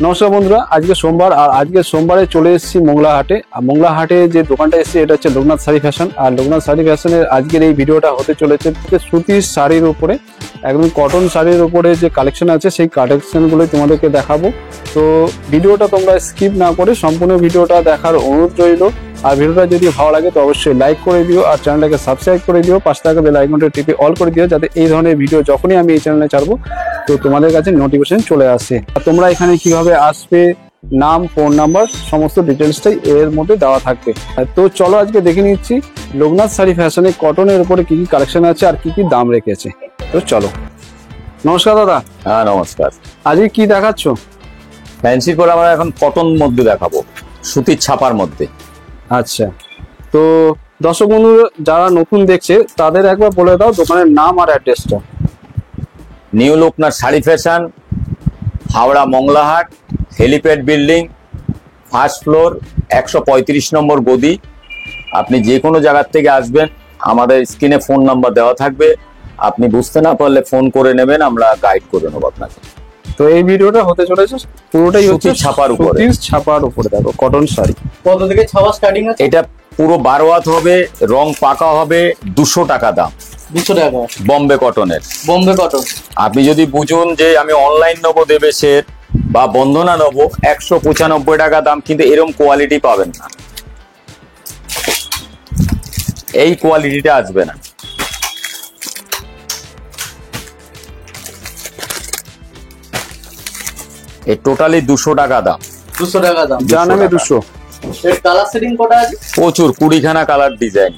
নমস্কার বন্ধুরা, আজকে সোমবার আর আজকে সোমবারে চলে এসেছি মোংলা হাটে। আর মোংলা হাটে যে দোকানটা এসেছে এটা হচ্ছে লোকনাথ শাড়ি ফ্যাশন। আর লোকনাথ শাড়ি ফ্যাশনের আজকের এই ভিডিওটা হতে চলেছে সুতির শাড়ির উপরে, একদম কটন শাড়ির উপরে যে কালেকশন আছে সেই কালেকশনগুলোই তোমাদেরকে দেখাবো। তো ভিডিওটা তোমরা স্কিপ না করে সম্পূর্ণ ভিডিওটা দেখার অনুরোধ রইল। আর ভিডিওটা যদি ভালো লাগে তো অবশ্যই লাইক করে দিও আর চ্যানেলটাকে সাবস্ক্রাইব করে দিও, পাশে থাকা বেল আইকনটা টিপে অল করে দিও, যাতে এই ধরনের ভিডিও যখনই আমি এই চ্যানেলে ছাড়বো তো তোমাদের কাছে নোটিফিকেশন চলে আসে। আর তোমরা এখানে কিভাবে আসবে, নাম, ফোন নাম্বার, সমস্ত ডিটেলসটাই এর মধ্যে দেওয়া থাকবে। তো চলো আজকে দেখে নিচ্ছি লোকনাথ শাড়ি ফ্যাশনে কটনের উপরে কি কি কালেকশন আছে আর কি কি দাম রেখেছে। তো চলো। নমস্কার দাদা। হ্যাঁ নমস্কার। আজকে কি দেখাচ্ছ? ফ্যান্সি করে আমরা এখন কটন মধ্যে দেখাবো, সুতির ছাপার মধ্যে। আচ্ছা, তো দর্শক বন্ধু যারা নতুন দেখছে তাদের একবার বলে দাও দোকানের নাম আর অ্যাড্রেসটা। New Loknath Saree fashion, Howrah Manglahat, helipad building, first floor, 135 number গদি। আপনি যে কোনো জায়গার থেকে আসবেন, আমাদের স্ক্রিনে ফোন নাম্বার দেওয়া থাকবে। আপনি বুঝতে না পারলে ফোন করে নেবেন, আমরা গাইড করে নেবো আপনাকে। তো এই ভিডিওটা হতে চলেছে পুরোটাই হচ্ছে সুতির ছাপার উপরে। সুতির ছাপার উপরে দেখো কটন শাড়ি। কত থেকে ছাপা স্টার্টিং আছে? এটা পুরো 12 হাত হবে, রং পাকা হবে, 200 টাকা দাম। 200 টাকা বম্বে কটনের। বোম্বে কটন। আপনি যদি বুঝুন যে আমি অনলাইন নেবো দেবেশের বা বন্ধনা নেবো, 195 টাকা দাম, কিন্তু এরকম কোয়ালিটি পাবেন না, এই কোয়ালিটিটা আসবে না। এই টোটালি 200 টাকা দাম। 200 টাকা দাম। যা নামে 200। এর কালার সেটিং কটা আছে? প্রচুর, 20খানা কালার ডিজাইন।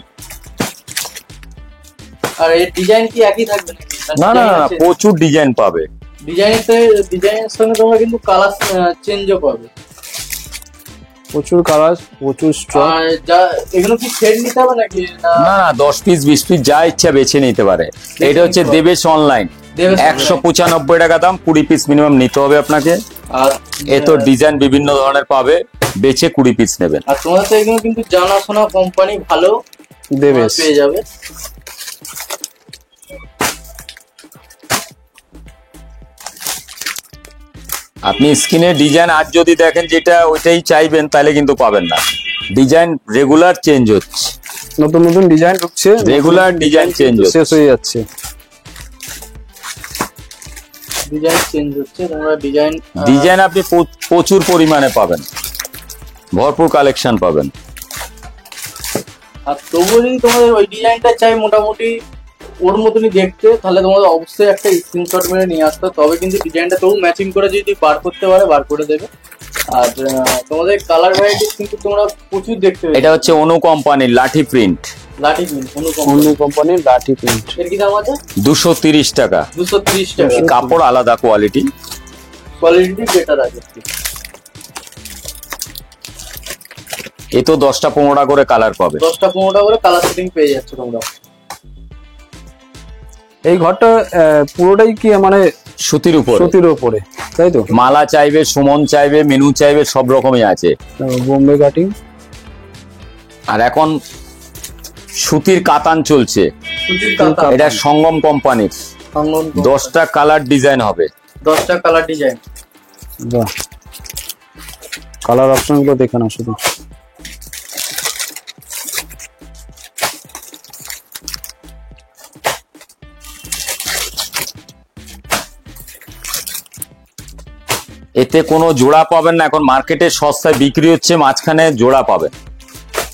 আর এর ডিজাইন কি একই থাকবে নাকি? না না না, প্রচুর ডিজাইন পাবে। ডিজাইনের সঙ্গে তোমরা কিন্তু কালার চেঞ্জও পাবে। প্রচুর কালার, প্রচুর স্টক। আর যা এগুলো কি সেট নিতে হবে নাকি? না না, 10 পিস 20 পিস যা ইচ্ছা বেছে নিতে পারে। এটা হচ্ছে দেবেশ অনলাইন, 195 টাকা দাম, 20 পিস মিনিমাম নিতে হবে আপনাকে। আর এ তো ডিজাইন বিভিন্ন ধরনের পাবে, বেছে 20 পিস নেবেন। আর তোমাদের তো এগুলো কিন্তু জানাশোনা কোম্পানি, ভালো দেবেশ পেয়ে যাবে। আপনি স্ক্রিনে ডিজাইন আজ যদি দেখেন যেটা ওইটাই চাইবেন তাহলে কিন্তু পাবেন না। ডিজাইন রেগুলার চেঞ্জ হচ্ছে, নতুন নতুন ডিজাইন ঢুকছে, রেগুলার ডিজাইন চেঞ্জ হচ্ছে, শেষ হয়ে যাচ্ছে। ডিজাইন চেঞ্জ হচ্ছে, তোমরা ডিজাইন আপনি প্রচুর পরিমাণে পাবেন, ভরপুর কালেকশন পাবেন। আর তবুও যদি তোমাদের ওই ডিজাইনটা চাই মোটামুটি ওর মতনই দেখতে, তাহলে তোমাদের অবশ্যই একটা স্ক্রিনশট মেরে নিয়ে আসতে, তবে কিন্তু ডিজাইনটা তবু ম্যাচিং করে যদি বার করতে পারে বার করে দেবে। আর তোমাদের কালার ভ্যারাইটি কিন্তু তোমরা প্রচুর দেখতে পাবে। এটা হচ্ছে অনু কোম্পানির লাঠি প্রিন্ট। লাঠি প্রিন্ট, অন্য কোম্পানির লাঠি প্রিন্ট। এর কি দাম আছে? 230 টাকা। 230 টাকা। কাপড় আলাদা কোয়ালিটি, কোয়ালিটি বেটার আছে। এ তো 10টা 15টা করে কালার পাবে, 10টা 15টা করে কালার সেটিং পেয়ে যাচ্ছে তোমরা। এই ঘরটা পুরোটাই কি মানে সুতির উপরে? সুতির উপরে, তাই তো? মালা চাইবে, সুমন চাইবে, মেনু চাইবে, সব রকমই আছে। বোম্বে কাটিং। আর এখন সুতির কাতান চলছে, সুতির কাতান। এটা সঙ্গম কোম্পানির। 10টা কালার ডিজাইন হবে। 10টা কালার ডিজাইন। বাহ, কালার অপশন গুলো দেখে না শুধু। এতে কোনো জোড়া পাবেন না, এখন মার্কেটে সস্তায় বিক্রি হচ্ছে, মাঝখানে জোড়া পাবেন,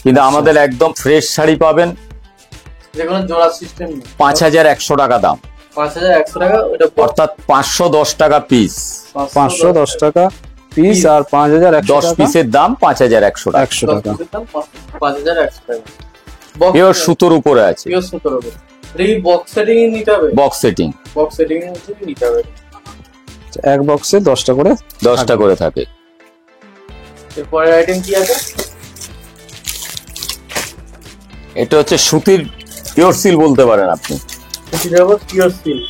কিন্তু আমাদের একদম ফ্রেশ শাড়ি পাবেন। যেকোনো জোড়া সিস্টেম নেই। 5100 টাকা দাম, 5100 টাকা, ওটা অর্থাৎ 510 টাকা পিস। 510 টাকা পিস আর 5100 10 পিসের দাম 5100 টাকা। 100 টাকা। 5100 টাকা। পিওর সুতোর উপরে আছে। পিওর সুতোর উপরে। এই বক্স সেটিং নিতে হবে। Box setting. বক্স সেটিং নিতে হবে। এক বক্সে 10টা করে 10টা করে থাকে। এরপরে আইটেম কি আছে? এটা হচ্ছে সুতির পিওর সিল বলতে পারেন আপনি। সুতির উপর পিওর সিল,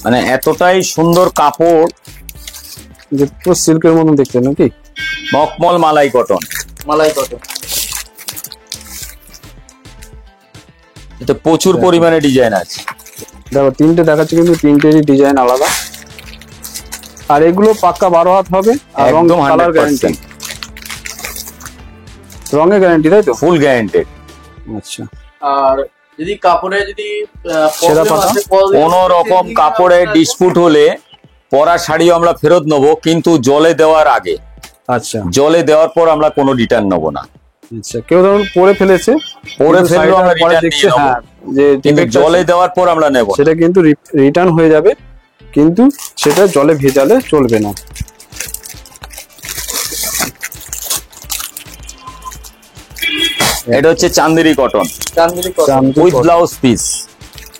মানে এতটাই সুন্দর কাপড়, যে পুরো সিল্কের মতন দেখতে নাকি? মকমল মালাই কটন। মালাই কটন। এটা প্রচুর পরিমাণে ডিজাইন আছে। দেখো তিনটে দেখাচ্ছি, কিন্তু তিনটেরই ডিজাইন আলাদা। আর এগুলো পাক্কা 12 হাত হবে আর রং একদম কালার গ্যারান্টি, 100% রঙের গ্যারান্টি তাই তো? ফুল গ্যারান্টেড। আচ্ছা, আর যদি কাপড়ে যদি ছেঁড়া problem পাতা? আসে, problem কোন রকম changing কাপড়ে আপনার- ডিসপুট হলে পরা শাড়িও আমরা ফেরত নেবো, কিন্তু জলে দেওয়ার আগে। আচ্ছা, জলে দেওয়ার পর আমরা কোনো রিটার্ন নেবো না। আচ্ছা। কেউ ধরুন পরে ফেলেছে, পরে কিন্তু ফেললেও শাড়িটা আমরা পরে return দেখছে, নিয়ে নেবো। হ্যাঁ, যে কিন্তু defect জলে আছে, দেওয়ার পর আমরা নেব না। সেটা কিন্তু রিটার্ন হয়ে যাবে, কিন্তু সেটা জলে ভেজালে চলবে না। এটা হচ্ছে Chanderi cotton Chanderi cotton. Chanderi with cotton। Blouse piece,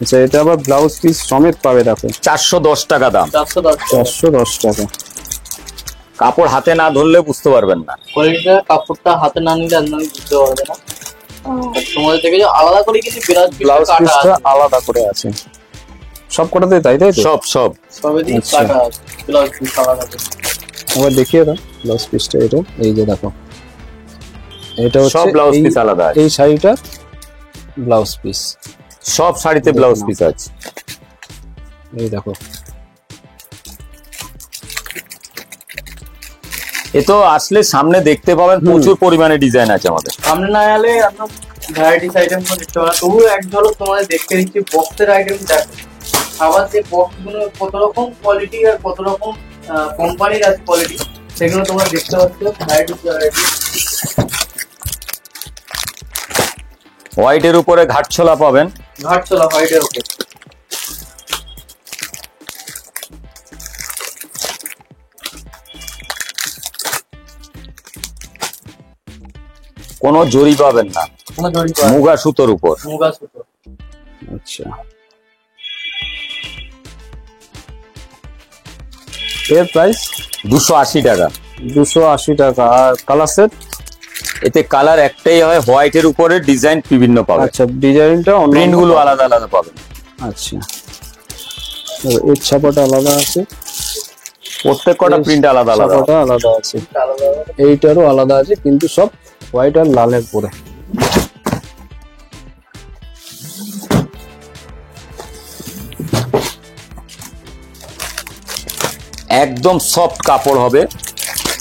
আচ্ছা, এটা আবার ব্লাউজ পিস সমেত পাবে, দেখো 410 টাকা দাম। 410 টাকা। 410 টাকা। কাপড় হাতে না ধরলে বুঝতে পারবেন না। কোয়ালিটিটা, কাপড়টা হাতে না নিলে আপনারা বুঝতে পারবে না। আর তোমাদের থেকে যে আলাদা করে কিন্তু ব্লাউজ কাটা পিসটা আছে, আলাদা করে আছে সব কটাতে, তাই তো? সব সব সবে দিয়ে আচ্ছা। কাটা আছে ব্লাউজ পিস আলাদা করে। আবার দেখিয়ে দাও ব্লাউজ পিসটা, এটা এই যে দেখো, এটা সব হচ্ছে ব্লাউজ এই- পিস আলাদা আছে। এই শাড়িটা ব্লাউজ পিস, সব শাড়িতে দেখে ব্লাউজ নাও। পিস আছে। এই দেখো। এ তো আসলে সামনে দেখতে পাবেন, প্রচুর পরিমাণে ডিজাইন আছে আমাদের। সামনে না এলে আপনার ভ্যারাইটিস আইটেম গুলো দেখতে পাবেন। তবু এক ঝলক তোমাদের দেখতে দিচ্ছি বক্সের আইটেম দেখো। আবার যে বক্স গুলো কত রকম কোয়ালিটি আর কত রকম কোম্পানির আছে কোয়ালিটি, সেগুলো তোমরা দেখতে পাচ্ছ। ভ্যারাইটিস ভ্যারাইটি হোয়াইটের উপরে ঘাটছলা পাবেন। ঘাটছলা হোয়াইটের উপর। কোনো জরি পাবেন না, কোনো জড়ি পাওয়া মুগা সুতোর উপর। মুগা সুতো। আচ্ছা, এর প্রাইস 280 টাকা। 280 টাকা। আর কালার সেট? এতে কালার একটাই হয়, হোয়াইটের উপরে ডিজাইন বিভিন্ন পাবেন, আচ্ছা, ডিজাইনটা অন্য প্রিন্ট গুলো আলাদা আলাদা পাবেন। আচ্ছা, এর ছাপাটা আলাদা আছে, প্রত্যেক কটা প্রিন্ট আলাদা আলাদা। ছাপাটা আলাদা আছে, আলাদা এইটারও আলাদা আছে, কিন্তু সব হোয়াইট আর লালের পরে। একদম সফট কাপড় হবে,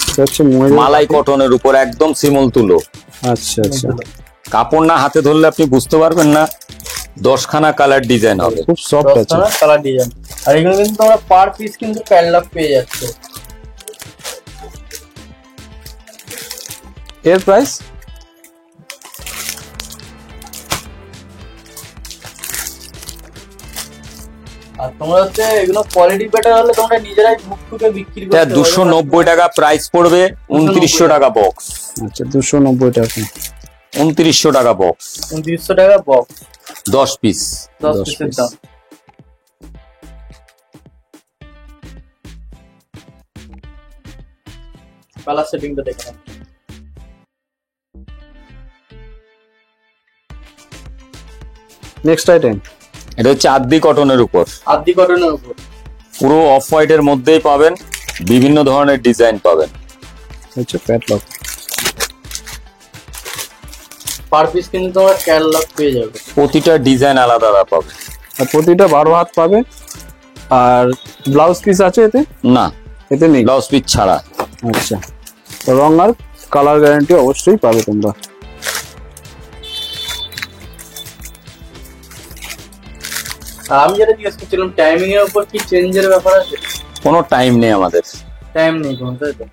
এটা হচ্ছে ময়ূরের মালাই পাখি। কটনের উপর একদম শিমল তুলো। আচ্ছা, আচ্ছা, কাপড় না হাতে ধরলে আপনি বুঝতে পারবেন না। 10খানা কালার ডিজাইন হবে। খুব সফট আছে। Colour design. আর এগুলো কিন্তু তোমরা পার পিস কিন্তু ক্যাটালগ পেয়ে যাচ্ছ। এর প্রাইস? আর তোমরা হচ্ছে এগুলো কোয়ালিটি বেটার হলে তোমরা নিজেরাই বুক টুকে বিক্রি করতে এটা পারবে। 290 টাকা প্রাইস পড়বে, 2900 টাকা বক্স। আচ্ছা, 290 টাকা। 2900 টাকা বক্স, 2900 টাকা বক্স, 10 পিস। 10 10 পিসের piece। দাম। কালার সেটিংটা দেখে নাও। Next item? এটা হচ্ছে আদি কটনের উপর, আদি কটনের উপর। পুরো অফ হোয়াইটের মধ্যেই পাবেন, বিভিন্ন ধরনের ডিজাইন পাবেন। হচ্ছে প্যাটলক। পার পিস কিন্তু তোমরা ক্যাটালগ পেয়ে যাবে। প্রতিটা ডিজাইন আলাদা আলাদা পাবে। আর প্রতিটা 12 হাত পাবে। আর ব্লাউজ পিস আছে এতে? না, এতে নেই। ব্লাউজ পিস ছাড়া। আচ্ছা, রং আর কালার গ্যারান্টি অবশ্যই পাবে তোমরা। আর আমি যেটা জিজ্ঞেস করছিলাম, টাইমিং এর উপর কি চেঞ্জের ব্যাপার আছে? কোনো টাইম নেই আমাদের, টাইম নেই কোনো, তাই তো?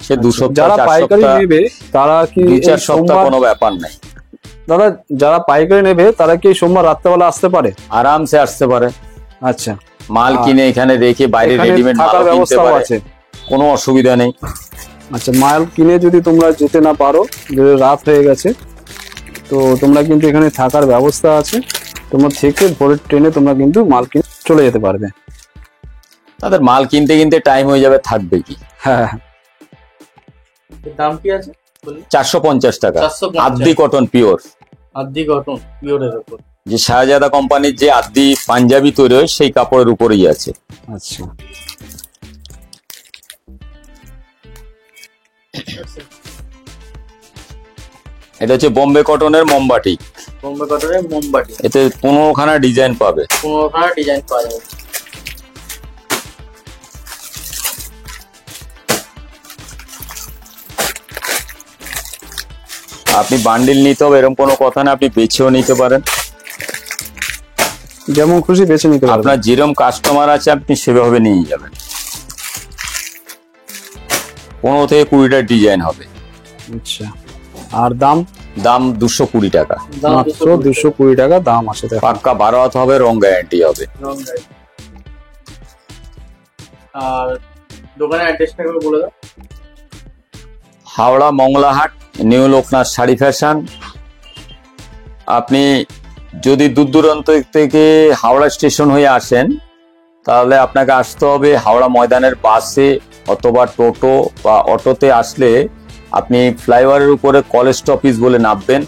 সে 2 সপ্তাহ যারা 4 পাইকারি সপ্তাহ নেবে তারা কি 2-4 এই সপ্তাহ সোমবার, কোনো ব্যাপার নেই। দাদা যারা পাইকারি নেবে তারা কি এই সোমবার রাত্রেবেলা আসতে পারে? আরামসে আসতে পারে, আচ্ছা, মাল কিনে এখানে রেখে বাইরে এখানে রেডিমেড মাল থাকার কিনতে ব্যবস্থাও পারে, আছে। কোনো অসুবিধা নেই। আচ্ছা, মাল কিনে যদি তোমরা যেতে না পারো, যদি রাত হয়ে গেছে, তো তোমরা কিন্তু এখানে থাকার ব্যবস্থা আছে। তোমরা থেকে ভোরের ট্রেনে তোমরা কিন্তু মাল কিনে চলে যেতে পারবে। তাদের মাল কিনতে কিনতে টাইম হয়ে যাবে, থাকবে কি। হ্যাঁ, এর দাম কি আছে বলি? 450 টাকা 450 আদি কটন পিওর। আদি কটন পিওরের উপর। যে শাহজাদা কোম্পানির যে আদি পাঞ্জাবি তৈরি হয় সেই কাপড়ের উপরেই আছে। আচ্ছা, এটা হচ্ছে বোম্বে কটনের মোমবাটি। বোম্বে কটনের মোমবাটি। এতে 15খানা ডিজাইন পাবে। 15খানা ডিজাইন পাওয়া যাবে। আপনি বান্ডিল নিতে হবে এরকম কোনো কথা না, আপনি বেছেও নিতে পারেন, যেমন খুশি বেছে নিতে পারবেন। আপনার যেরকম কাস্টমার আছে আপনি সেভাবে নিয়ে যাবেন। 15 থেকে 20টা ডিজাইন হবে। আচ্ছা, আর দাম? দাম 220 টাকা, দাম মাত্র 220 টাকা দাম আছে। দেখো পাক্কা 12 হাত হবে, রং গ্যারান্টি হবে। আর দোকানের অ্যাড্রেসটা একবার বলে দাও। Howrah Manglahat, new Loknath Saree fashion. আপনি যদি দূর দূরান্ত থেকে হাওড়া স্টেশন হয়ে আসেন তাহলে আপনাকে আসতে হবে হাওড়া ময়দানের বাসে অথবা টোটো বা অটোতে। আসলে আপনি ফ্লাইওভারের উপরে কলেজ অফিস বলে নামবেন,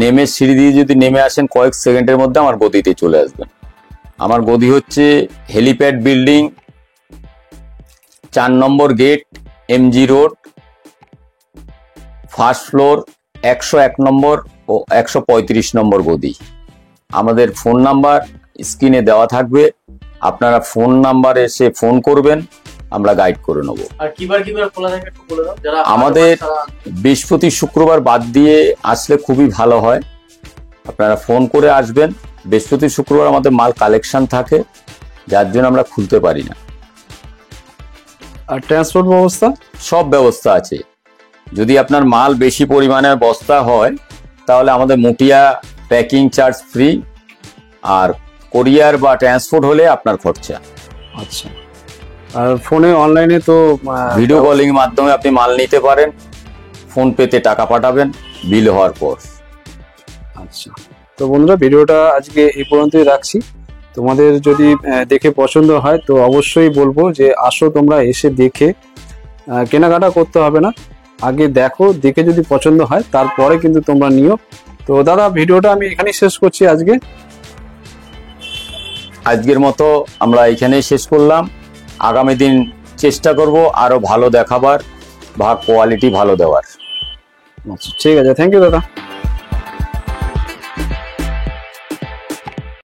নেমে সিঁড়ি দিয়ে যদি নেমে আসেন কয়েক সেকেন্ডের মধ্যে আমার গদিতে চলে আসবেন। আমার গদি হচ্ছে helipad building, 4 number gate, MG road, first floor, 101 number ও 135 নম্বর গদি। আমাদের ফোন নাম্বার স্ক্রিনে দেওয়া থাকবে, আপনারা ফোন নাম্বারে এসে ফোন করবেন, আমরা গাইড করে নেব। আর কিবার খোলা থাকে একটু বলে দাও। যারা আমাদের বৃহস্পতি শুক্রবার বাদ দিয়ে আসলে খুবই ভালো হয়, আপনারা ফোন করে আসবেন। বৃহস্পতি শুক্রবার আমাদের মাল কালেকশন থাকে, যার জন্য আমরা খুলতে পারি না। আর ট্রান্সপোর্ট ব্যবস্থা? সব ব্যবস্থা আছে। যদি আপনার মাল বেশি পরিমাণে বস্তা হয় তাহলে আমাদের মুটিয়া প্যাকিং চার্জ ফ্রি, আর কোরিয়ার বা ট্রান্সপোর্ট হলে আপনার খরচা। আচ্ছা, আর ফোনে অনলাইনে তো ভিডিও কলিং মাধ্যমে আপনি মাল নিতে পারেন, ফোন পেতে টাকা পাঠাবেন বিল হওয়ার পর। আচ্ছা, তো বন্ধুরা ভিডিওটা আজকে এই পর্যন্তই রাখছি। তোমাদের যদি দেখে পছন্দ হয় তো অবশ্যই বলবো যে আসো, তোমরা এসে দেখে কেনাকাটা করতে হবে না, আগে দেখো, দেখে যদি পছন্দ হয় তারপরে কিন্তু তোমরা নিও। তো দাদা ভিডিওটা আমি এখানেই শেষ করছি আজকের মতো আমরা এখানেই শেষ করলাম। আগামী দিন চেষ্টা করব আরো ভালো দেখাবার বা কোয়ালিটি ভালো দেওয়ার। আচ্ছা, ঠিক আছে, থ্যাংক ইউ দাদা।